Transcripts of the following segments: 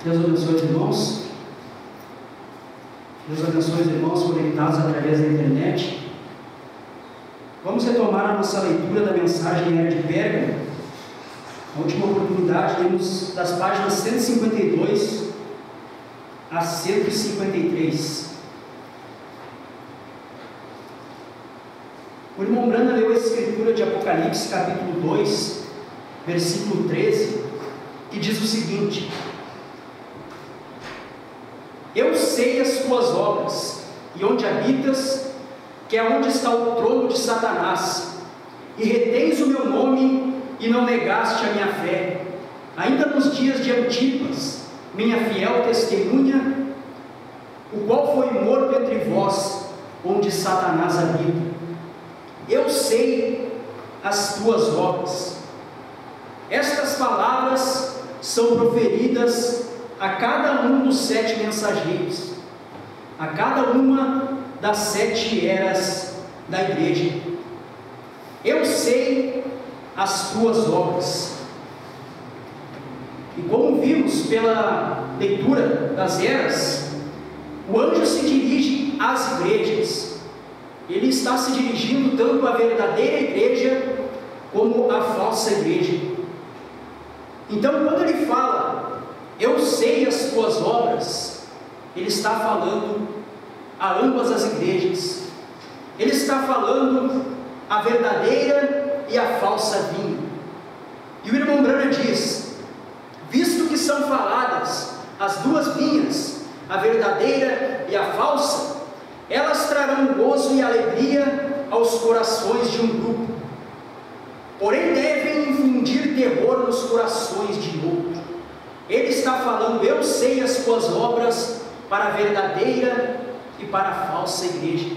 Deus abençoe os irmãos. Deus abençoe os irmãos conectados através da internet. Vamos retomar a nossa leitura da mensagem Era de Pérgamo. Na última oportunidade, lemos das páginas 152 a 153. O irmão Brana leu a escritura de Apocalipse, capítulo 2, versículo 13, que diz o seguinte: Eu sei as tuas obras, e onde habitas, que é onde está o trono de Satanás, e retens o meu nome, e não negaste a minha fé, ainda nos dias de Antipas, minha fiel testemunha, o qual foi morto entre vós, onde Satanás habita. Eu sei as tuas obras. Estas palavras são proferidas a cada um dos 7 mensageiros, a cada uma das 7 eras da igreja. Eu sei as tuas obras. E como vimos pela leitura das eras, o anjo se dirige às igrejas. Ele está se dirigindo tanto à verdadeira igreja como à falsa igreja. Então, quando ele fala, eu sei as tuas obras, ele está falando a ambas as igrejas. Ele está falando a verdadeira e a falsa vinha. E o irmão Brana diz: visto que são faladas as duas vinhas, a verdadeira e a falsa, elas trarão gozo e alegria aos corações de um grupo, porém devem infundir terror nos corações de outro. Ele está falando, eu sei as tuas obras, para a verdadeira e para a falsa igreja.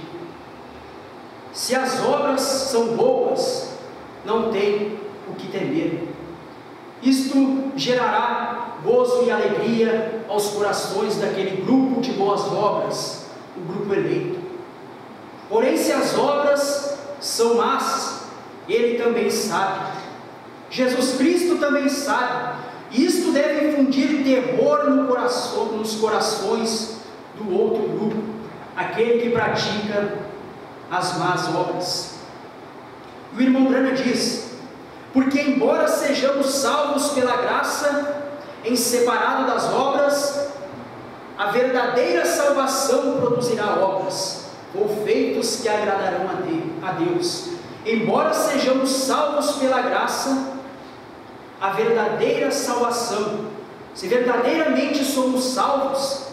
Se as obras são boas, não tem o que temer. Isto gerará gozo e alegria aos corações daquele grupo de boas obras, o grupo eleito. Porém, se as obras são más, ele também sabe, Jesus Cristo também sabe, e isto deve infundir terror nos corações do outro grupo, aquele que pratica as más obras. E o irmão Brana diz: porque embora sejamos salvos pela graça, em separado das obras, a verdadeira salvação produzirá obras, ou feitos que agradarão a Deus. Embora sejamos salvos pela graça, a verdadeira salvação, se verdadeiramente somos salvos,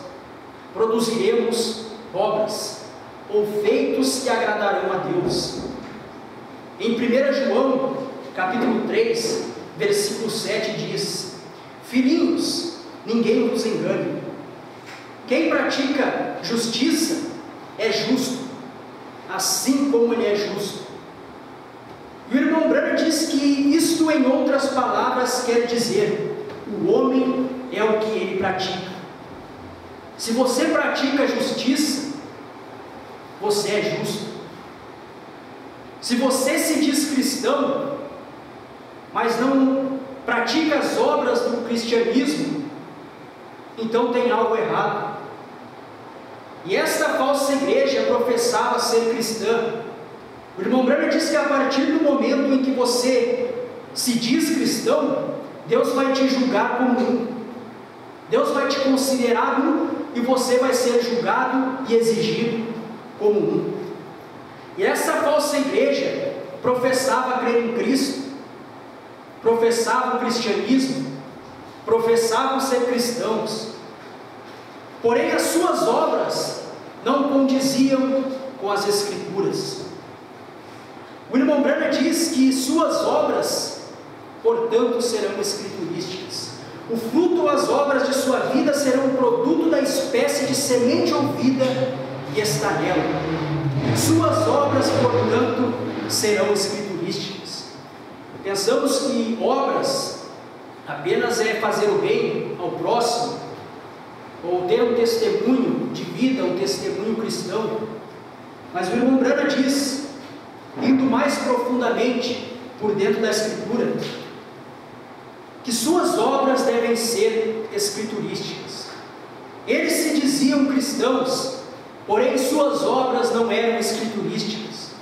produziremos obras, ou feitos que agradarão a Deus. Em 1 João, capítulo 3, versículo 7 diz: filhinhos, ninguém vos engane. Quem pratica justiça é justo, assim como ele é justo. E o irmão Brana diz que isto, em outras palavras, quer dizer: o homem é o que ele pratica. Se você pratica justiça, você é justo. Se você se diz cristão, mas não pratica as obras do cristianismo, então tem algo errado. E esta falsa igreja professava ser cristã. O irmão Brana diz que a partir do momento em que você se diz cristão, Deus vai te julgar como um. Deus vai te considerar um, e você vai ser julgado e exigido como um. E essa falsa igreja professava crer em Cristo, professava o cristianismo, professavam ser cristãos, porém as suas obras não condiziam com as Escrituras. O irmão Brana diz que suas obras, portanto, serão escriturísticas. O fruto ou as obras de sua vida serão produto da espécie de semente ouvida que está nela. Suas obras, portanto, serão escriturísticas. Pensamos que obras apenas é fazer o bem ao próximo, ou ter um testemunho de vida, um testemunho cristão. Mas o irmão Brana diz, indo mais profundamente por dentro da Escritura, que suas obras devem ser escriturísticas. Eles se diziam cristãos, porém suas obras não eram escriturísticas.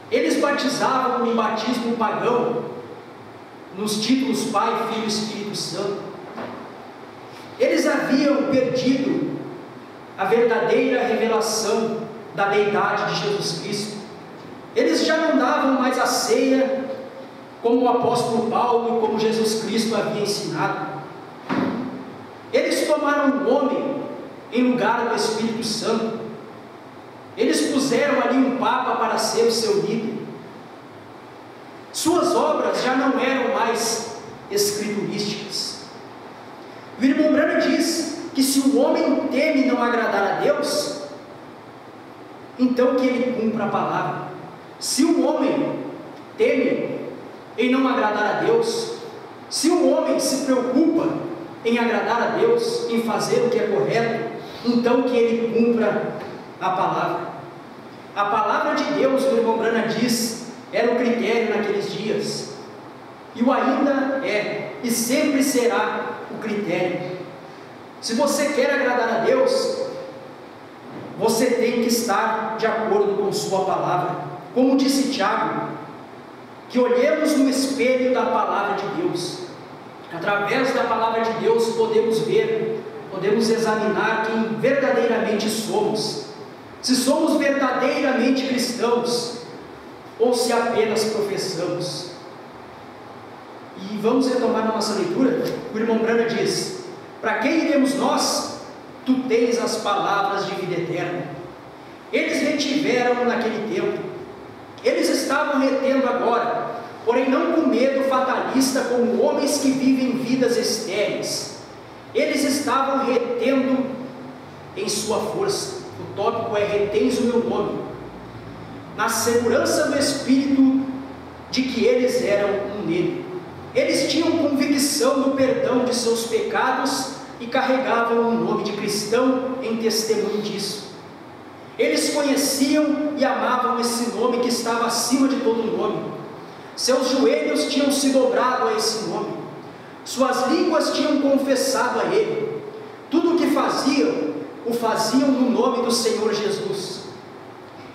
Eles batizavam em batismo pagão, nos títulos Pai, Filho e Espírito Santo. Eles haviam perdido a verdadeira revelação da deidade de Jesus Cristo. Eles já não davam mais a ceia como o apóstolo Paulo e como Jesus Cristo havia ensinado. Eles tomaram um homem em lugar do Espírito Santo. Eles puseram ali um papa para ser o seu líder. Suas obras já não eram mais escriturísticas. O irmão Branham diz que se o homem teme não agradar a Deus, então que ele cumpra a palavra. Se o homem teme em não agradar a Deus, se o homem se preocupa em agradar a Deus, em fazer o que é correto, então que ele cumpra a palavra. A palavra de Deus, o irmão Branham diz, era o critério naqueles dias, e o ainda é, e sempre será o critério. Se você quer agradar a Deus, você tem que estar de acordo com sua palavra. Como disse Tiago, que olhemos no espelho da palavra de Deus. Através da palavra de Deus podemos ver, podemos examinar quem verdadeiramente somos. Se somos verdadeiramente cristãos, ou se apenas professamos. E vamos retomar a nossa leitura. O irmão Branham diz: para quem iremos nós? Tu tens as palavras de vida eterna. Eles retiveram naquele tempo. Eles estavam retendo agora, porém não com medo fatalista como homens que vivem vidas estéreis. Eles estavam retendo em sua força. O tópico é: retens o meu nome. Na segurança do Espírito de que eles eram um nele. Eles tinham convicção do perdão de seus pecados e carregavam o nome de cristão em testemunho disso. Eles conheciam e amavam esse nome que estava acima de todo nome. Seus joelhos tinham se dobrado a esse nome. Suas línguas tinham confessado a ele. Tudo o que faziam, o faziam no nome do Senhor Jesus.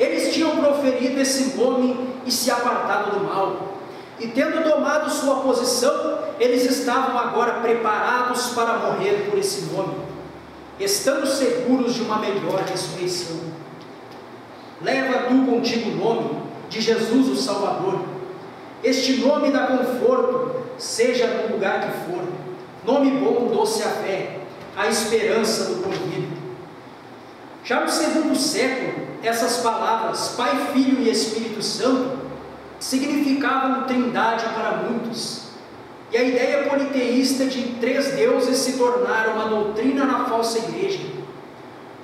Eles tinham proferido esse nome e se apartado do mal. E tendo tomado sua posição, eles estavam agora preparados para morrer por esse nome, estando seguros de uma melhor ressurreição. Leva tu contigo o nome de Jesus o Salvador. Este nome dá conforto, seja no lugar que for. Nome bom, doce a fé, a esperança do porvir. Já no segundo século, essas palavras, Pai, Filho e Espírito Santo, significavam trindade para muitos. E a ideia politeísta de três deuses se tornara uma doutrina na falsa igreja.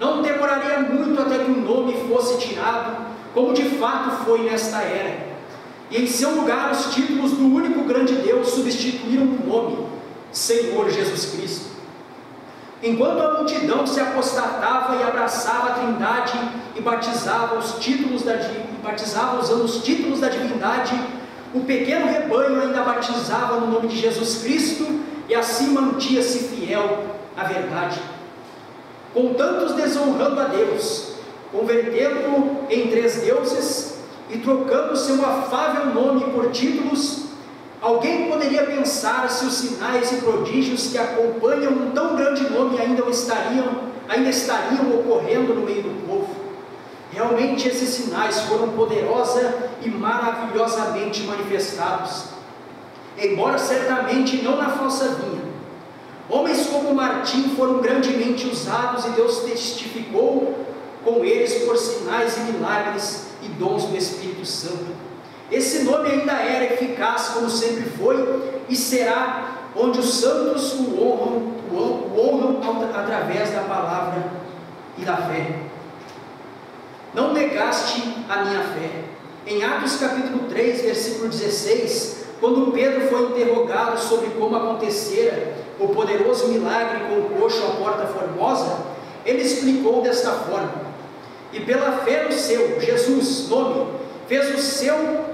Não demoraria muito até que o nome fosse tirado, como de fato foi nesta era. E em seu lugar os títulos do único grande Deus substituíram o nome, Senhor Jesus Cristo. Enquanto a multidão se apostatava e abraçava a trindade e batizava usando os títulos da divindade, o pequeno rebanho ainda batizava no nome de Jesus Cristo e assim mantia-se fiel à verdade. Com tantos desonrando a Deus, convertendo-o em três deuses e trocando seu afável nome por títulos, alguém poderia pensar se os sinais e prodígios que acompanham um tão grande nome ainda estariam ocorrendo no meio do povo. Realmente esses sinais foram poderosa e maravilhosamente manifestados, embora certamente não na falsa vinha. Homens como Martim foram grandemente usados e Deus testificou com eles por sinais e milagres e dons do Espírito Santo. Esse nome ainda era eficaz como sempre foi e será, onde os santos o honram através da palavra e da fé. Não negaste a minha fé. Em Atos capítulo 3, versículo 16, quando Pedro foi interrogado sobre como acontecera o poderoso milagre com o coxo à porta formosa, ele explicou desta forma: e pela fé no seu, Jesus, nome, fez o seu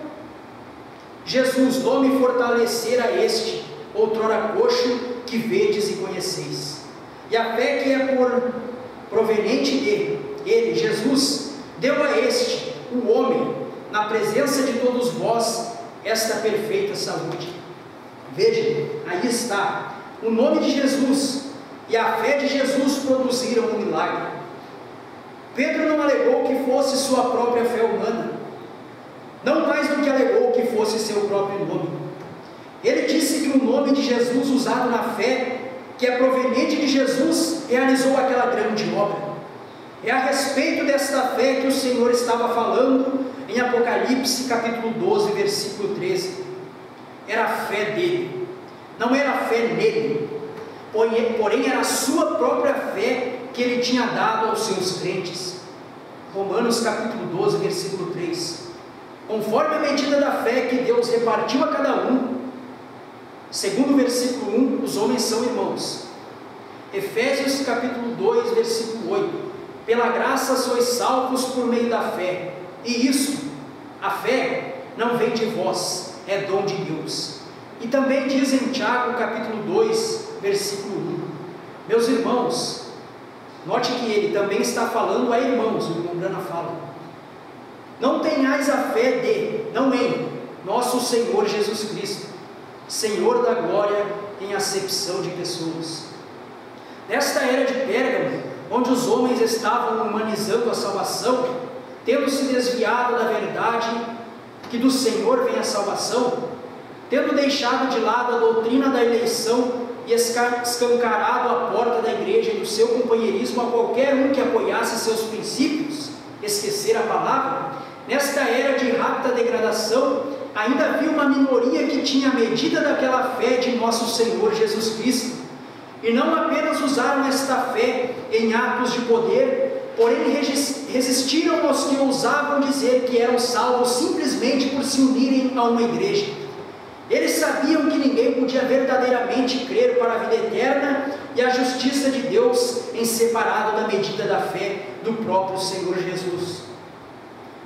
Jesus, nome, fortalecer a este, outrora coxo, que vedes e conheceis. E a fé que é proveniente dele, Jesus, deu a este, o homem, na presença de todos vós, esta perfeita saúde. Veja, aí está, o nome de Jesus e a fé de Jesus produziram um milagre. Pedro não alegou que fosse sua própria fé humana, não mais do que alegou que fosse seu próprio nome. Ele disse que o nome de Jesus usado na fé, que é proveniente de Jesus, realizou aquela grande obra. É a respeito desta fé que o Senhor estava falando em Apocalipse capítulo 12, versículo 13. Era a fé dele, não era a fé nele, porém era a sua própria fé que ele tinha dado aos seus crentes. Romanos capítulo 12, versículo 3. Conforme a medida da fé que Deus repartiu a cada um, segundo o versículo 1, os homens são irmãos. Efésios capítulo 2, versículo 8. Pela graça sois salvos por meio da fé. E isso, a fé, não vem de vós, é dom de Deus. E também diz em Tiago capítulo 2, versículo 1. Meus irmãos, note que ele também está falando a irmãos, o irmão Brana fala. Não tenhais a fé não em nosso Senhor Jesus Cristo, Senhor da glória em acepção de pessoas. Nesta era de Pérgamo, onde os homens estavam humanizando a salvação, tendo se desviado da verdade que do Senhor vem a salvação, tendo deixado de lado a doutrina da eleição e escancarado a porta da igreja e do seu companheirismo a qualquer um que apoiasse seus princípios, esquecer a palavra, nesta era de rápida degradação, ainda havia uma minoria que tinha a medida daquela fé de nosso Senhor Jesus Cristo, e não apenas usaram esta fé em atos de poder, porém resistiram aos que ousavam dizer que eram salvos simplesmente por se unirem a uma igreja. Eles sabiam que ninguém podia verdadeiramente crer para a vida eterna e a justiça de Deus em separado da medida da fé do próprio Senhor Jesus.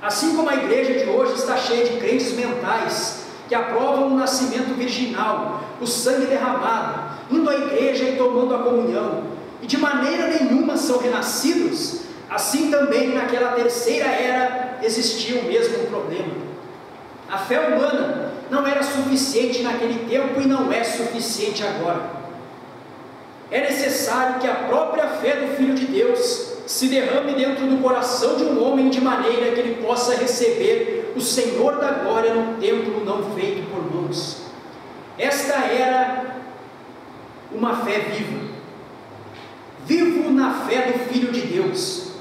Assim como a igreja de hoje está cheia de crentes mentais que aprovam o nascimento virginal, o sangue derramado, indo à igreja e tomando a comunhão, e de maneira nenhuma são renascidos, assim também naquela terceira era existia o mesmo problema. A fé humana não era suficiente naquele tempo e não é suficiente agora. É necessário que a própria fé do Filho de Deus se derrame dentro do coração de um homem de maneira que ele possa receber o Senhor da glória no templo não feito por mãos. Esta era uma fé viva. Vivo na fé do Filho de Deus.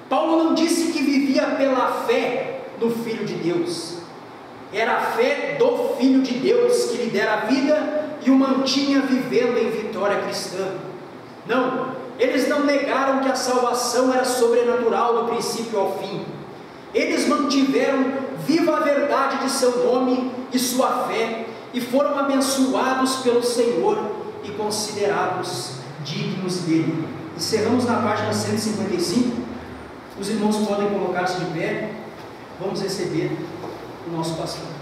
Paulo não disse que vivia pela fé no Filho de Deus. Era a fé do Filho de Deus que lhe dera a vida e o mantinha vivendo em vitória cristã. Não, eles não negaram que a salvação era sobrenatural do princípio ao fim. Eles mantiveram viva a verdade de seu nome e sua fé e foram abençoados pelo Senhor e considerados dignos dele. Encerramos na página 155. Os irmãos podem colocar-se de pé. Vamos receber o nosso pastor.